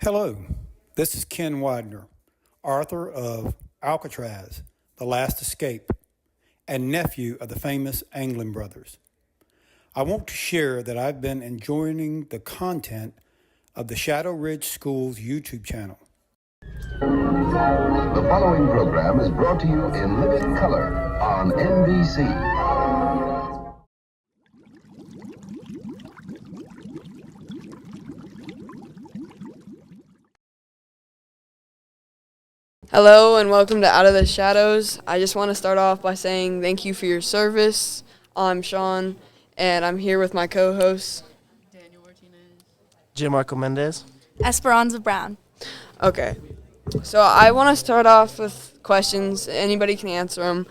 Hello, this is Ken Widener, author of Alcatraz, The Last Escape, and nephew of the famous Anglin brothers. I want to share that I've been enjoying the content of the Shadow Ridge School's YouTube channel. The following program is brought to you in living color on NBC. Hello and welcome to Out of the Shadows. I just want to start off by saying thank you for your service. I'm Sean, and I'm here with my co-hosts. Daniel Martinez. Gianmarco Mendez. Esperanza Brown. Okay, so I want to start off with questions. Anybody can answer them.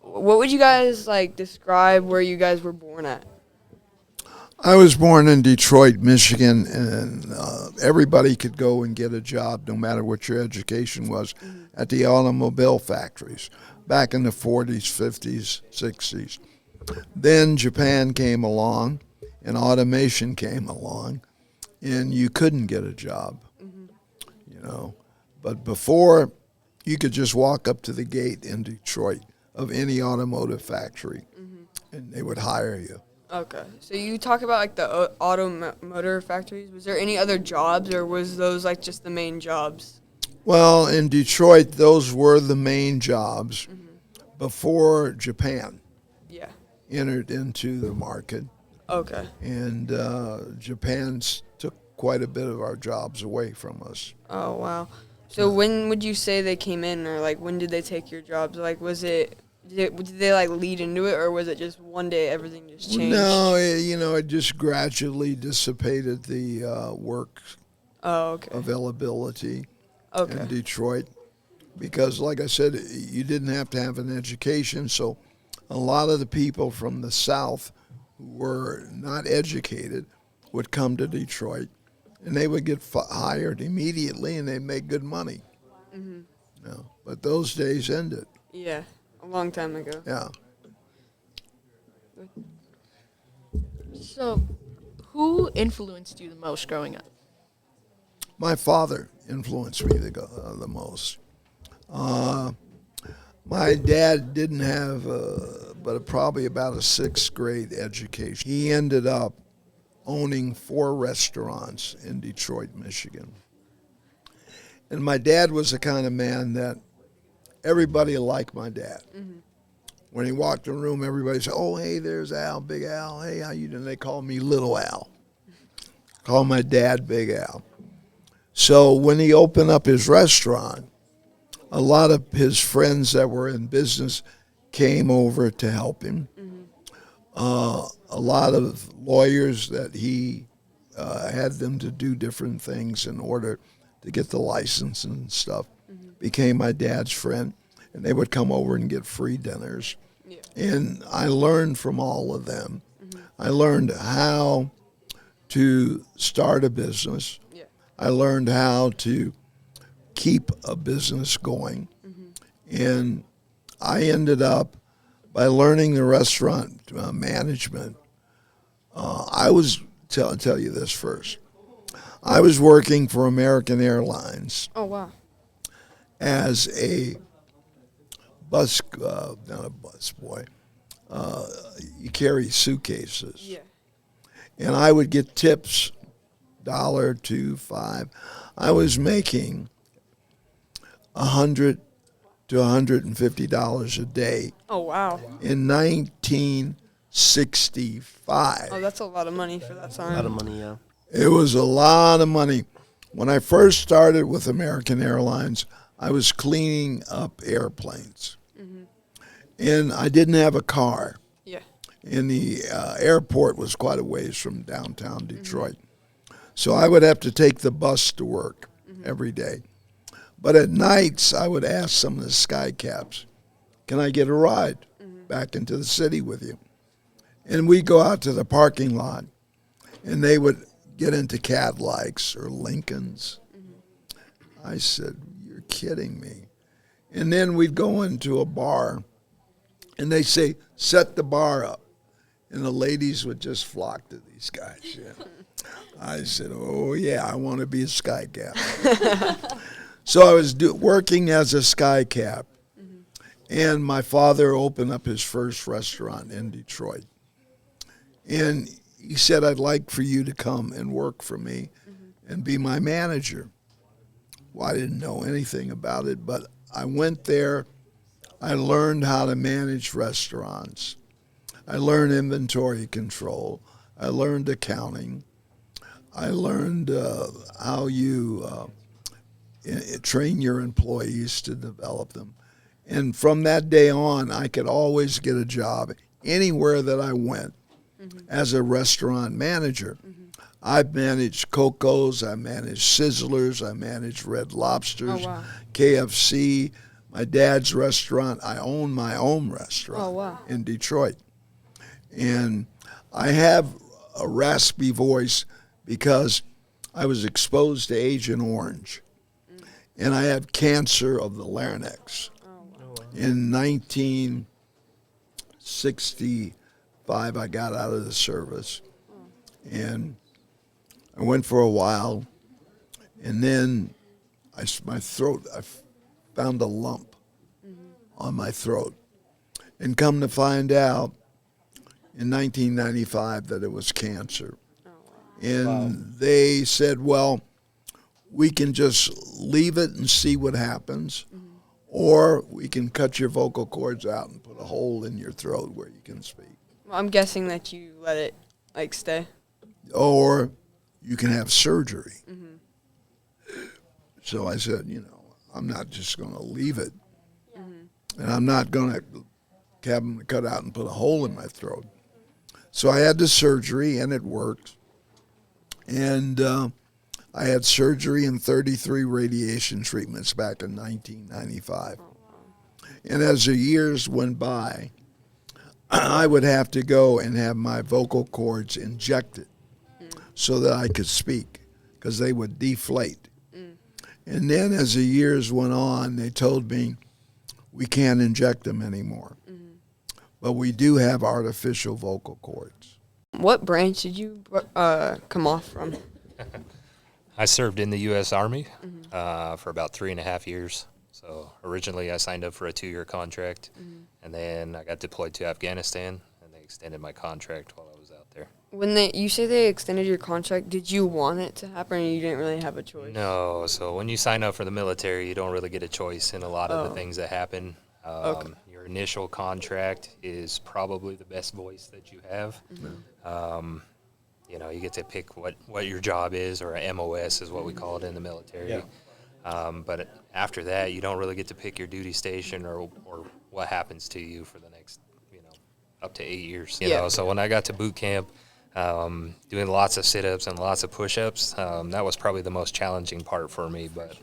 What would you guys describe where you guys were born at? I was born in Detroit, Michigan, and everybody could go and get a job, no matter what your education was, at the automobile factories back in the 40s, 50s, 60s. Then Japan came along, and automation came along, and you couldn't get a job, But before, you could just walk up to the gate in Detroit of any automotive factory, and they would hire you. Okay, so you talk about the automotive factories. Was there any other jobs, or was those just the main jobs? Well, in Detroit, those were the main jobs before Japan entered into the market. Okay. And Japan took quite a bit of our jobs away from us. Oh, wow. So when would you say they came in, or when did they take your jobs? Did they lead into it, or was it just one day everything just changed? No, it just gradually dissipated the work availability in Detroit. Because, like I said, you didn't have to have an education, so a lot of the people from the South who were not educated would come to Detroit, and they would get hired immediately, and they'd make good money. But those days ended. Yeah. A long time ago. Yeah. So, who influenced you the most growing up? My father influenced me the most. My dad didn't have but probably about a sixth grade education. He ended up owning 4 restaurants in Detroit, Michigan. And my dad was the kind of man that everybody liked my dad. When he walked in the room, everybody said, "Oh, hey, there's Al, Big Al. Hey, how you doing?" They called me Little Al. Called my dad Big Al. So when he opened up his restaurant, a lot of his friends that were in business came over to help him. A lot of lawyers that he had them to do different things in order to get the license and stuff became my dad's friend, and they would come over and get free dinners. Yeah. And I learned from all of them. I learned how to start a business. Yeah. I learned how to keep a business going. And I ended up, by learning the restaurant management, I'll tell you this first. I was working for American Airlines. Oh, wow. As a not a bus boy, you carry suitcases. Yeah. And I would get tips, $1, $2, $5. I was making $100 to $150 a day. Oh, wow. In 1965. Oh, that's a lot of money for that time. A lot of money, yeah. It was a lot of money. When I first started with American Airlines, I was cleaning up airplanes. And I didn't have a car. Yeah. And the airport was quite a ways from downtown Detroit. So I would have to take the bus to work every day. But at nights, I would ask some of the sky cabs, "Can I get a ride back into the city with you?" And we'd go out to the parking lot, and they would get into Cadillacs or Lincolns. I said, "You're kidding me." And then we'd go into a bar, and they say, "Set the bar up." and the ladies would just flock to these guys. Yeah. I said, oh, yeah, I want to be a sky cap. So I was working as a sky cap, and my father opened up his first restaurant in Detroit. And he said, I'd like for you to come and work for me and be my manager. Well, I didn't know anything about it, but I went there. I learned how to manage restaurants. I learned inventory control. I learned accounting. I learned how you train your employees to develop them. And from that day on, I could always get a job anywhere that I went as a restaurant manager. I've managed Coco's, I managed Sizzlers, I managed Red Lobsters, KFC, my dad's restaurant. I own my own restaurant in Detroit. And I have a raspy voice because I was exposed to Agent Orange. And I have cancer of the larynx. In 1965, I got out of the service. And I went for a while. And then I found a lump on my throat. And come to find out in 1995 that it was cancer. And they said, well, we can just leave it and see what happens, or we can cut your vocal cords out and put a hole in your throat where you can speak. Well, I'm guessing that you let it, stay. Or you can have surgery. So I said, I'm not just going to leave it, and I'm not going to have them cut out and put a hole in my throat. So I had the surgery, and it worked. And I had surgery and 33 radiation treatments back in 1995. And as the years went by, I would have to go and have my vocal cords injected so that I could speak, because they would deflate. And then as the years went on, they told me, we can't inject them anymore. But we do have artificial vocal cords. What branch did you come off from? I served in the U.S. Army for about 3.5 years. So originally I signed up for a 2-year contract, and then I got deployed to Afghanistan, and they extended my contract while I was out there. When you say they extended your contract, did you want it to happen, or you didn't really have a choice? No. So when you sign up for the military, you don't really get a choice in a lot of the things that happen. Your initial contract is probably the best voice that you have. You get to pick what your job is, or a MOS is what we call it in the military. But after that, you don't really get to pick your duty station or what happens to you for the next, up to 8 years. You know, so when I got to boot camp, doing lots of sit-ups and lots of push-ups, that was probably the most challenging part for me. But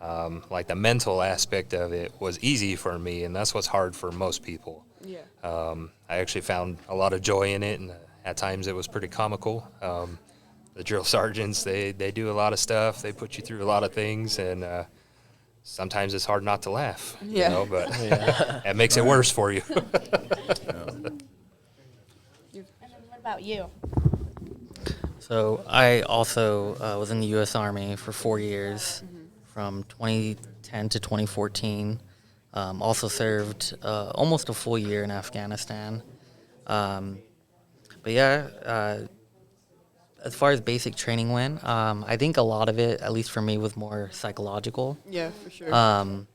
the mental aspect of it was easy for me, and that's what's hard for most people. I actually found a lot of joy in it, and at times it was pretty comical. The drill sergeants, they do a lot of stuff. They put you through a lot of things, and sometimes it's hard not to laugh. But it makes it worse for you. And then what about you? So I also was in the U.S. Army for 4 years, from 2010 to 2014. Also served almost a full year in Afghanistan. As far as basic training went, I think a lot of it, at least for me, was more psychological. Yeah, for sure.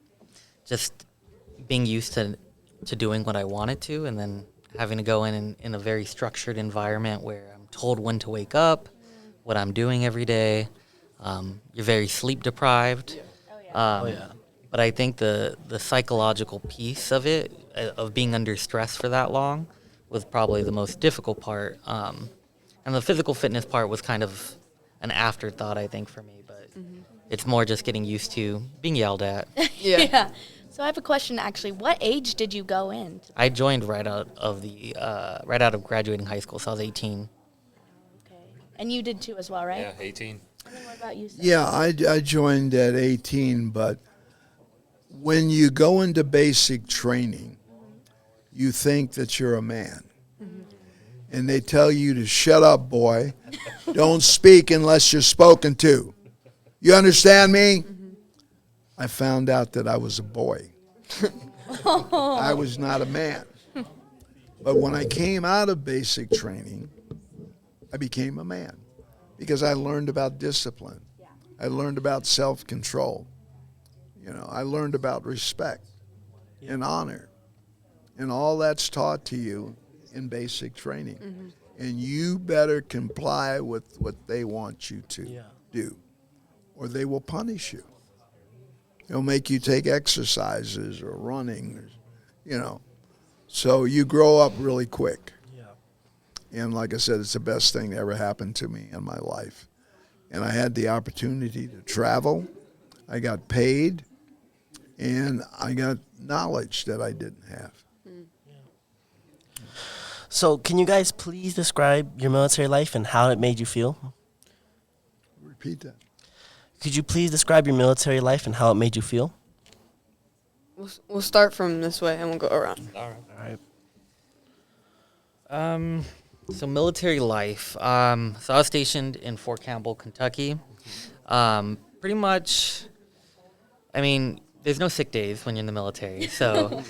Just being used to doing what I wanted to, and then having to go in a very structured environment where I'm told when to wake up, what I'm doing every day. You're very sleep deprived. But I think the psychological piece of it, of being under stress for that long, was probably the most difficult part. And the physical fitness part was kind of an afterthought, I think, for me. But it's more just getting used to being yelled at. Yeah. So I have a question, actually. What age did you go in? I joined right out of graduating high school, so I was 18. Okay. And you did too as well, right? Yeah, 18. And then what about you, Seth? Yeah, I joined at 18, but when you go into basic training, you think that you're a man. and they tell you to shut up, boy. Don't speak unless you're spoken to. You understand me? I found out that I was a boy. I was not a man. But when I came out of basic training, I became a man because I learned about discipline. I learned about self-control. I learned about respect and honor. And all that's taught to you in basic training. And you better comply with what they want you to do, or they will punish you. They'll make you take exercises or running, So you grow up really quick. And like I said, it's the best thing that ever happened to me in my life. And I had the opportunity to travel. I got paid, and I got knowledge that I didn't have. So can you guys please describe your military life and how it made you feel? Repeat that. Could you please describe your military life and how it made you feel? We'll start from this way and we'll go around. All right. All right. So military life. So I was stationed in Fort Campbell, Kentucky. Pretty much, there's no sick days when you're in the military. So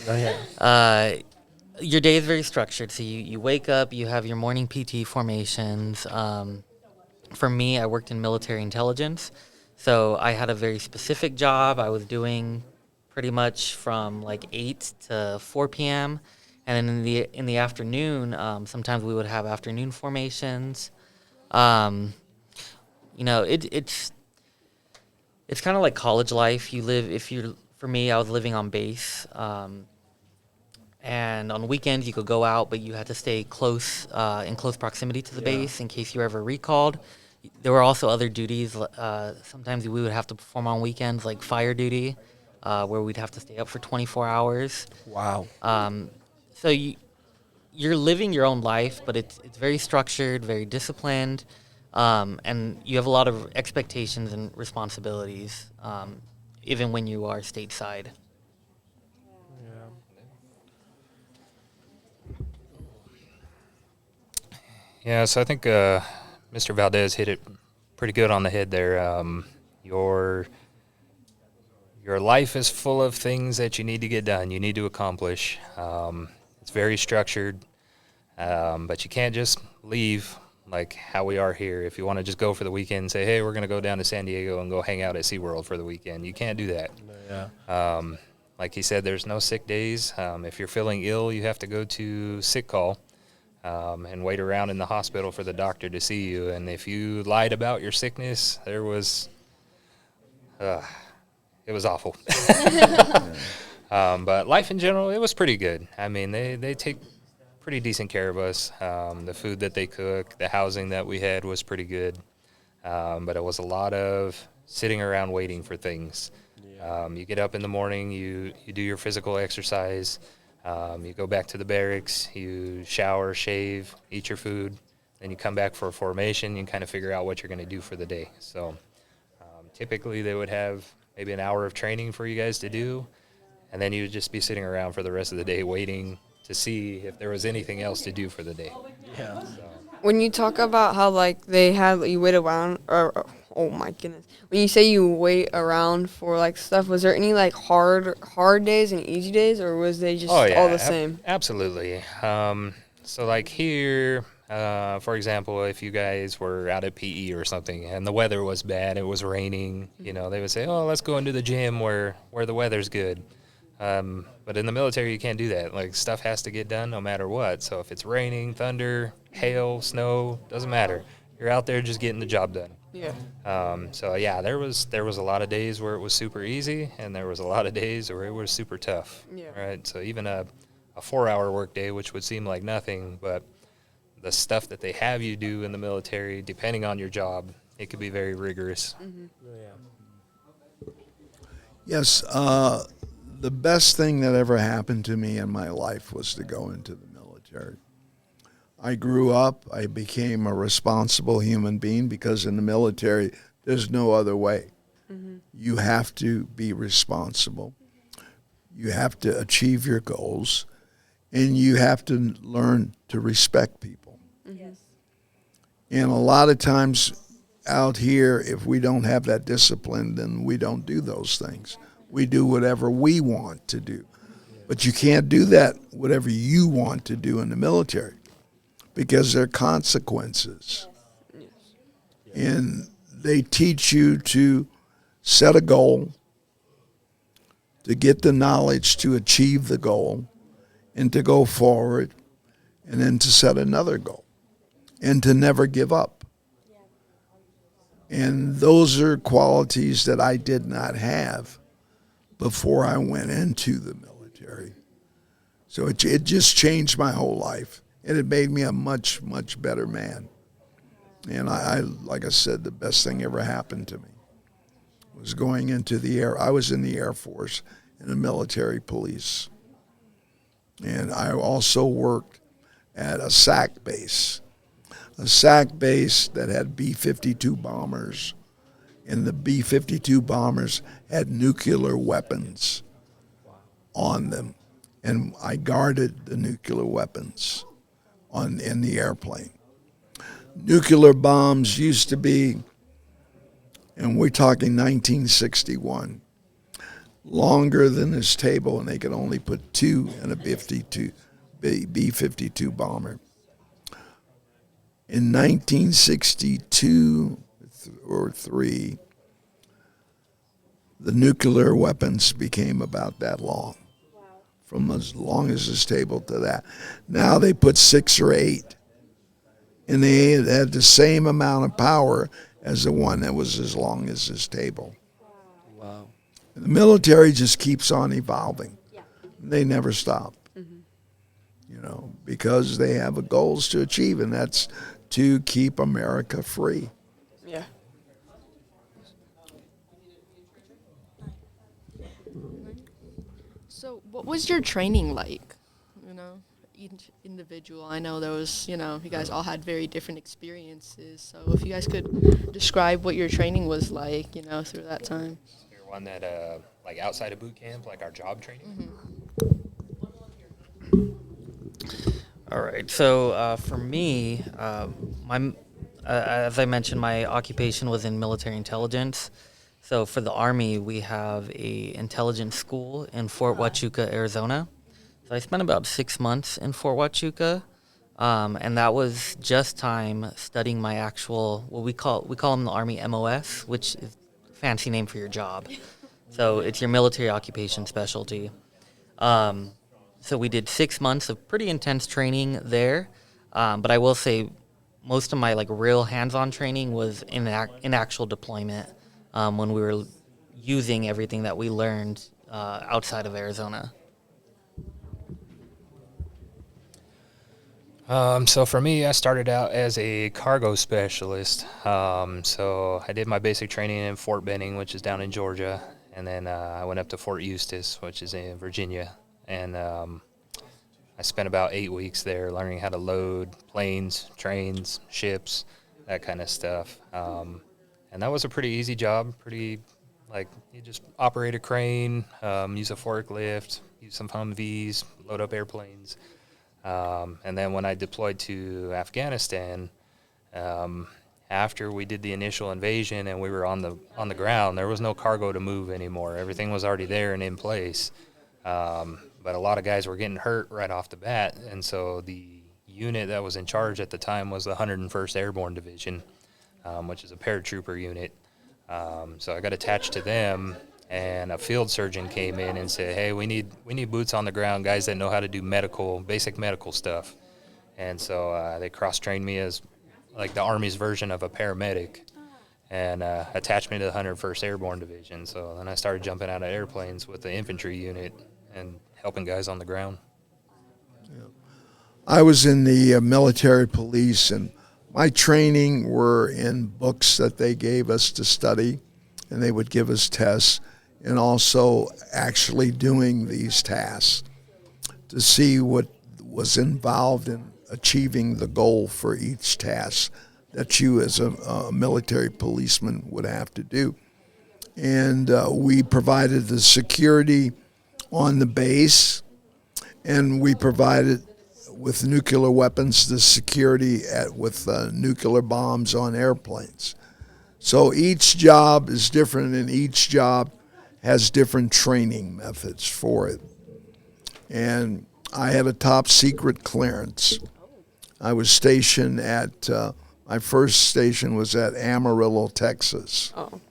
your day is very structured. So you wake up, you have your morning PT formations. For me, I worked in military intelligence. So I had a very specific job. I was doing pretty much from like 8 to 4 p.m. And then in the afternoon, sometimes we would have afternoon formations. It's kind of like college life. For me, I was living on base. And on weekends, you could go out, but you had to stay in close proximity to the base in case you were ever recalled. There were also other duties. Sometimes we would have to perform on weekends, like fire duty, where we'd have to stay up for 24 hours. Wow. So you're living your own life, but it's very structured, very disciplined, and you have a lot of expectations and responsibilities, even when you are stateside. Yeah, so I think Mr. Valdez hit it pretty good on the head there. Your life is full of things that you need to get done, you need to accomplish. It's very structured, but you can't just leave like how we are here. If you want to just go for the weekend and say, hey, we're going to go down to San Diego and go hang out at SeaWorld for the weekend, you can't do that. Like he said, there's no sick days. If you're feeling ill, you have to go to sick call. And wait around in the hospital for the doctor to see you. And if you lied about your sickness, it was awful. But life in general, it was pretty good. They take pretty decent care of us. The food that they cook, the housing that we had was pretty good. But it was a lot of sitting around waiting for things. You get up in the morning, you do your physical exercise. You go back to the barracks, you shower, shave, eat your food, then you come back for a formation, you kind of figure out what you're going to do for the day. So typically they would have maybe an hour of training for you guys to do, and then you would just be sitting around for the rest of the day waiting to see if there was anything else to do for the day. Yeah. So. When you talk about how they had you wait around, or oh my goodness, when you say you wait around for stuff, was there any hard days and easy days, or was they just all the same? Absolutely. So here, for example, if you guys were out at PE or something and the weather was bad, it was raining, they would say, oh, let's go into the gym where the weather's good. But in the military, you can't do that. Stuff has to get done no matter what. So if it's raining, thunder, hail, snow, doesn't matter. You're out there just getting the job done. Yeah. There was a lot of days where it was super easy, and there was a lot of days where it was super tough. Yeah. Right. So even a 4-hour workday, which would seem like nothing, but the stuff that they have you do in the military, depending on your job, it could be very rigorous. Mm-hmm. Yes, the best thing that ever happened to me in my life was to go into the military. I grew up, I became a responsible human being because in the military, there's no other way. Mm-hmm. You have to be responsible. You have to achieve your goals, and you have to learn to respect people. And a lot of times out here, if we don't have that discipline, then we don't do those things. We do whatever we want to do. But you can't do that, whatever you want to do in the military, because there are consequences. And they teach you to set a goal, to get the knowledge to achieve the goal, and to go forward, and then to set another goal, and to never give up. And those are qualities that I did not have before I went into the military. So it just changed my whole life, and it made me a much, much better man. And I like I said, the best thing ever happened to me was going into the air. I was in the Air Force in the military police. And I also worked at a SAC base that had B-52 bombers. And the B-52 bombers had nuclear weapons on them. And I guarded the nuclear weapons in the airplane. Nuclear bombs used to be, and we're talking 1961, longer than this table, and they could only put two in a B-52 bomber. In 1962 or 3, the nuclear weapons became about that long. From as long as this table to that. Now they put 6 or 8. And they had the same amount of power as the one that was as long as this table. Wow. And the military just keeps on evolving. They never stop. Because they have goals to achieve, and that's to keep America free. Yeah. So, what was your training like? Each individual. I know there was, you guys all had very different experiences. So, if you guys could describe what your training was like, through that time. You're one that, like outside of boot camp, like our job training. All right. So for me, as I mentioned, my occupation was in military intelligence. So for the Army, we have a intelligence school in Fort Huachuca, Arizona. So I spent about 6 months in Fort Huachuca, and that was just time studying my actual, what we call them the Army MOS, which is a fancy name for your job. So it's your military occupation specialty. So we did 6 months of pretty intense training there, but I will say most of my real hands-on training was in actual deployment when we were using everything that we learned outside of Arizona. So for me, I started out as a cargo specialist. So I did my basic training in Fort Benning, which is down in Georgia, and then I went up to Fort Eustis, which is in Virginia. And I spent about 8 weeks there learning how to load planes, trains, ships, that kind of stuff. And that was a pretty easy job, you just operate a crane, use a forklift, use some Humvees, load up airplanes. And then when I deployed to Afghanistan, after we did the initial invasion and we were on the ground, there was no cargo to move anymore. Everything was already there and in place. But a lot of guys were getting hurt right off the bat, and so the unit that was in charge at the time was the 101st Airborne Division, which is a paratrooper unit. So I got attached to them, and a field surgeon came in and said, "Hey, we need boots on the ground, guys that know how to do basic medical stuff." And so they cross-trained me as the Army's version of a paramedic, and attached me to the 101st Airborne Division. So then I started jumping out of airplanes with the infantry unit and helping guys on the ground. I was in the military police, and my training were in books that they gave us to study, and they would give us tests, and also actually doing these tasks to see what was involved in achieving the goal for each task that you as a military policeman would have to do. And we provided the security on the base, and we provided with nuclear weapons, the security with nuclear bombs on airplanes. So each job is different, and each job has different training methods for it. And I had a top secret clearance. I was stationed at, my first station was at Amarillo, Texas. Oh.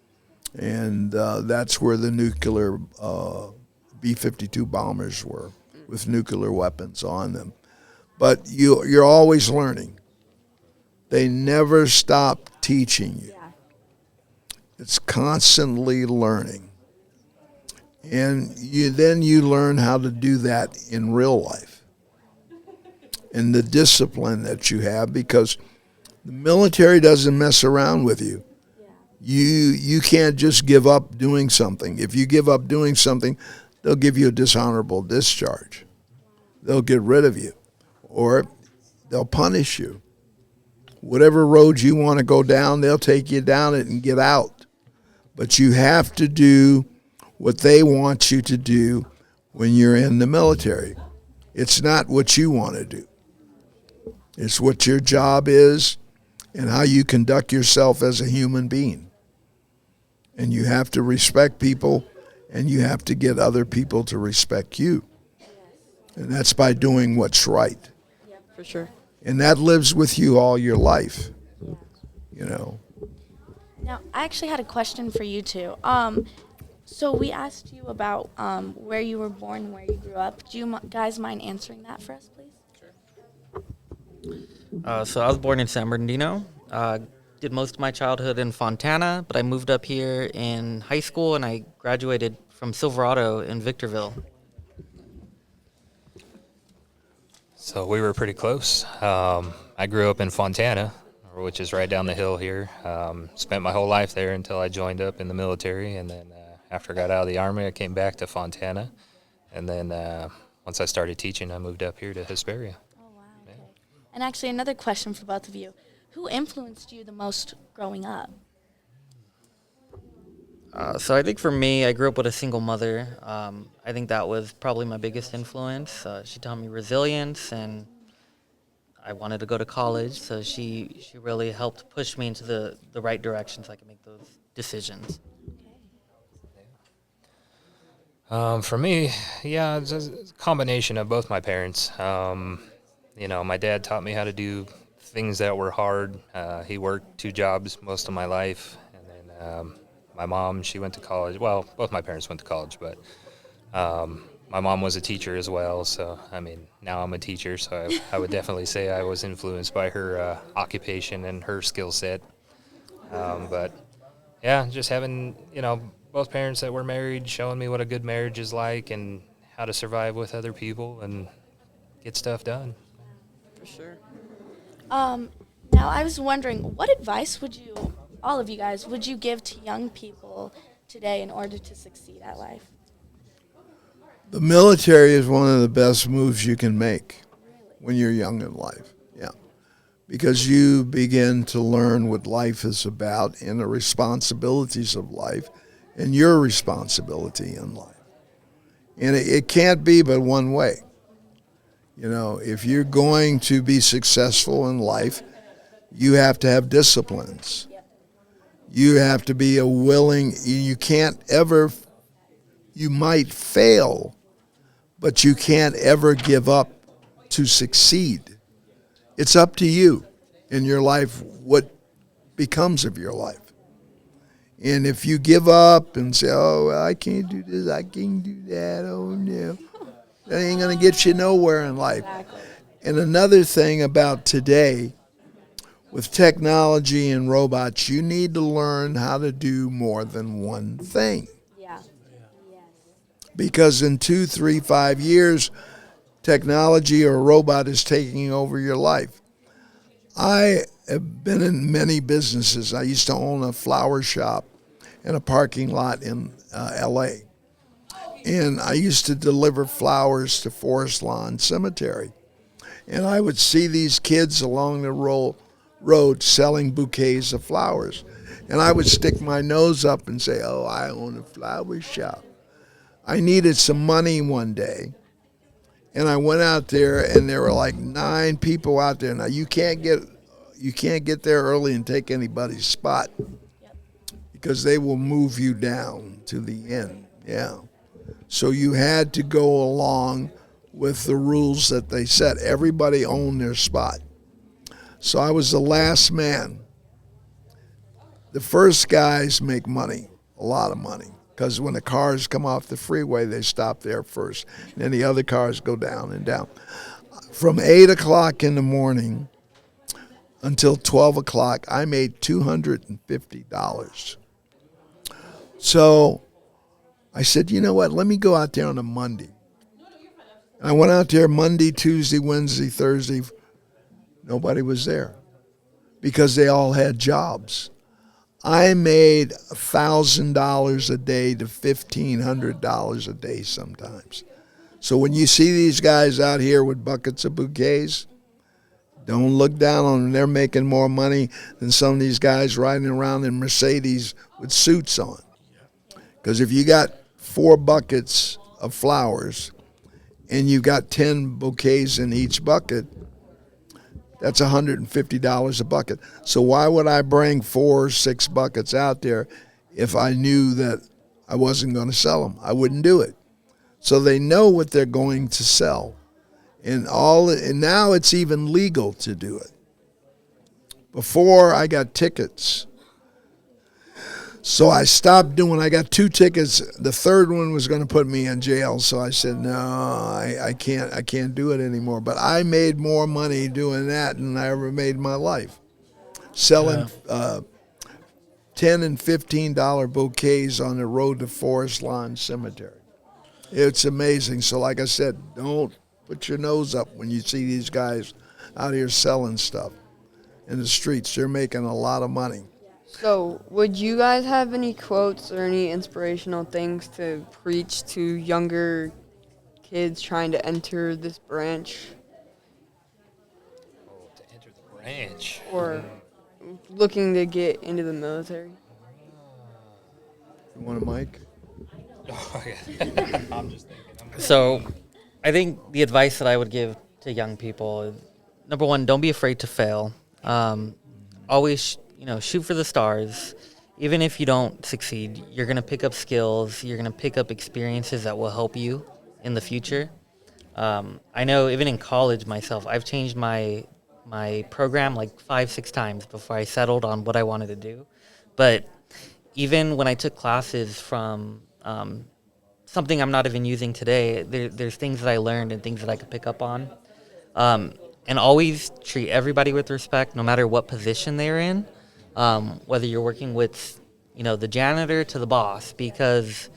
And that's where the nuclear B-52 bombers were, with nuclear weapons on them. But you're always learning. They never stop teaching you. It's constantly learning. And then you learn how to do that in real life. And the discipline that you have, because the military doesn't mess around with you. You can't just give up doing something. If you give up doing something, they'll give you a dishonorable discharge. They'll get rid of you, or they'll punish you. Whatever road you want to go down, they'll take you down it and get out. But you have to do what they want you to do when you're in the military. It's not what you want to do. It's what your job is and how you conduct yourself as a human being. And you have to respect people, and you have to get other people to respect you. And that's by doing what's right. For sure. And that lives with you all your life, you know. Now, I actually had a question for you two. So we asked you about where you were born and where you grew up. Do you guys mind answering that for us, please? So I was born in San Bernardino. Did most of my childhood in Fontana, but I moved up here in high school, and I graduated from Silverado in Victorville. So we were pretty close. I grew up in Fontana, which is right down the hill here. Spent my whole life there until I joined up in the military, and then after I got out of the Army, I came back to Fontana, and then once I started teaching, I moved up here to Hesperia. Oh, wow. Okay. And actually, another question for both of you. Who influenced you the most growing up? So I think for me, I grew up with a single mother. I think that was probably my biggest influence. She taught me resilience, and I wanted to go to college, so she really helped push me into the right direction so I could make those decisions. For me, yeah, it's a combination of both my parents. You know, my dad taught me how to do things that were hard. He worked 2 jobs most of my life, and then my mom, she went to college. Well, both my parents went to college, but my mom was a teacher as well. So, I mean, now I'm a teacher, so I would definitely say I was influenced by her occupation and her skill set. But, yeah, just having, you know, both parents that were married showing me what a good marriage is like and how to survive with other people and get stuff done. For sure. Now, I was wondering, what advice would you, all of you guys, would you give to young people today in order to succeed at life? The military is one of the best moves you can make when you're young in life, yeah. Because you begin to learn what life is about and the responsibilities of life and your responsibility in life. And it can't be but one way. You know, if you're going to be successful in life, you have to have disciplines. You have to be you can't ever, you might fail, but you can't ever give up to succeed. It's up to you in your life what becomes of your life. And if you give up and say, oh, well, I can't do this, I can't do that, oh, no, that ain't going to get you nowhere in life. Exactly. And another thing about today, with technology and robots, you need to learn how to do more than one thing. Yeah. Yes. Because in 2, 3, 5 years, technology or a robot is taking over your life. I have been in many businesses. I used to own a flower shop in a parking lot in L.A., and I used to deliver flowers to Forest Lawn Cemetery. And I would see these kids along the road selling bouquets of flowers. And I would stick my nose up and say, oh, I own a flower shop. I needed some money one day, And I went out there, and there were like 9 people out there. Now you can't get there early and take anybody's spot because they will move you down to the end. Yeah. So you had to go along with the rules that they set. Everybody owned their spot. So I was the last man. The first guys make money, a lot of money, because when the cars come off the freeway, they stop there first. And then the other cars go down and down. From 8 o'clock in the morning until 12 o'clock, I made $250. So I said, you know what, let me go out there on a Monday. I went out there Monday, Tuesday, Wednesday, Thursday. Nobody was there because they all had jobs. I made $1,000 a day to $1,500 a day sometimes. So when you see these guys out here with buckets of bouquets, don't look down on them. They're making more money than some of these guys riding around in Mercedes with suits on. Because if you got 4 buckets of flowers and you got 10 bouquets in each bucket, that's $150 a bucket. So why would I bring 4 or 6 buckets out there if I knew that I wasn't going to sell them? I wouldn't do it. So they know what they're going to sell. And now it's even legal to do it. Before, I got tickets. So I stopped doing. I got 2 tickets. The third one was going to put me in jail. So I said, no, I can't do it anymore. But I made more money doing that than I ever made in my life. Selling $10 and $15 bouquets on the road to Forest Lawn Cemetery. It's amazing. So like I said, don't put your nose up when you see these guys out here selling stuff in the streets. They're making a lot of money. So, would you guys have any quotes or any inspirational things to preach to younger kids trying to enter this branch? Oh, to enter the branch. Or looking to get into the military? You want a mic? I'm just thinking. So, I think the advice that I would give to young people is, number one, don't be afraid to fail. Always, shoot for the stars. Even if you don't succeed, you're going to pick up skills. You're going to pick up experiences that will help you in the future. I know even in college myself, I've changed my program like 5-6 times before I settled on what I wanted to do. But even when I took classes from something I'm not even using today, there's things that I learned and things that I could pick up on. And always treat everybody with respect, no matter what position they're in, whether you're working with, the janitor to the boss, because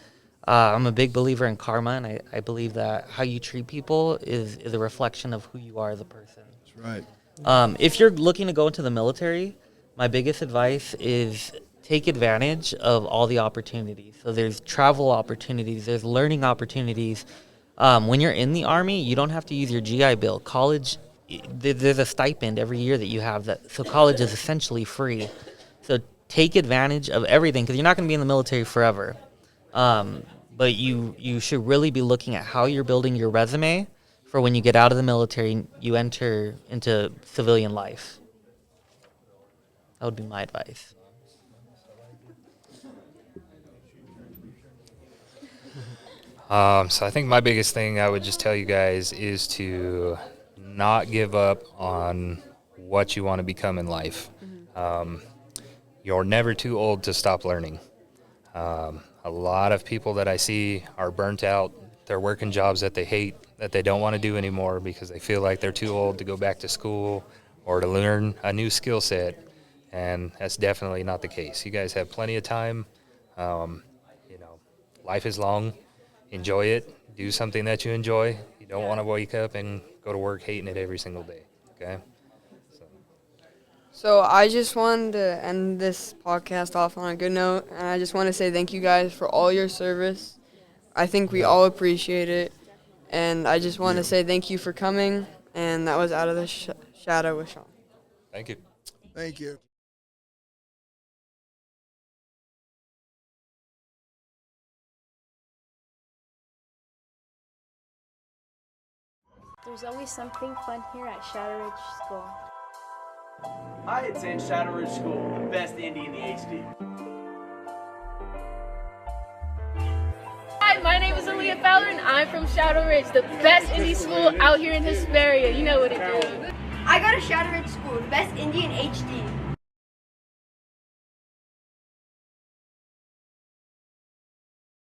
I'm a big believer in karma, and I believe that how you treat people is a reflection of who you are as a person. That's right. If you're looking to go into the military, my biggest advice is take advantage of all the opportunities. So there's travel opportunities, there's learning opportunities. When you're in the Army, you don't have to use your GI Bill. College, there's a stipend every year that you have, so college is essentially free. So take advantage of everything, because you're not going to be in the military forever. But you should really be looking at how you're building your resume for when you get out of the military, you enter into civilian life. That would be my advice. So I think my biggest thing I would just tell you guys is to not give up on what you want to become in life. You're never too old to stop learning. A lot of people that I see are burnt out. They're working jobs that they hate, that they don't want to do anymore because they feel like they're too old to go back to school or to learn a new skill set. And that's definitely not the case. You guys have plenty of time. Life is long. Enjoy it. Do something that you enjoy. You don't want to wake up and go to work hating it every single day. Okay? So I just wanted to end this podcast off on a good note, and I just want to say thank you guys for all your service. I think we all appreciate it, and I just want to say thank you for coming, and that was Out of the Shadow with Sean. Thank you. Thank you. There's always something fun here at Shadow Ridge School. Hi, it's in Shadow Ridge School, the best indie in the HD. Hi, my name is Aaliyah Fowler, and I'm from Shadow Ridge, the best indie school out here in Hesperia. You know what it is. I go to Shadow Ridge School, the best indie in HD.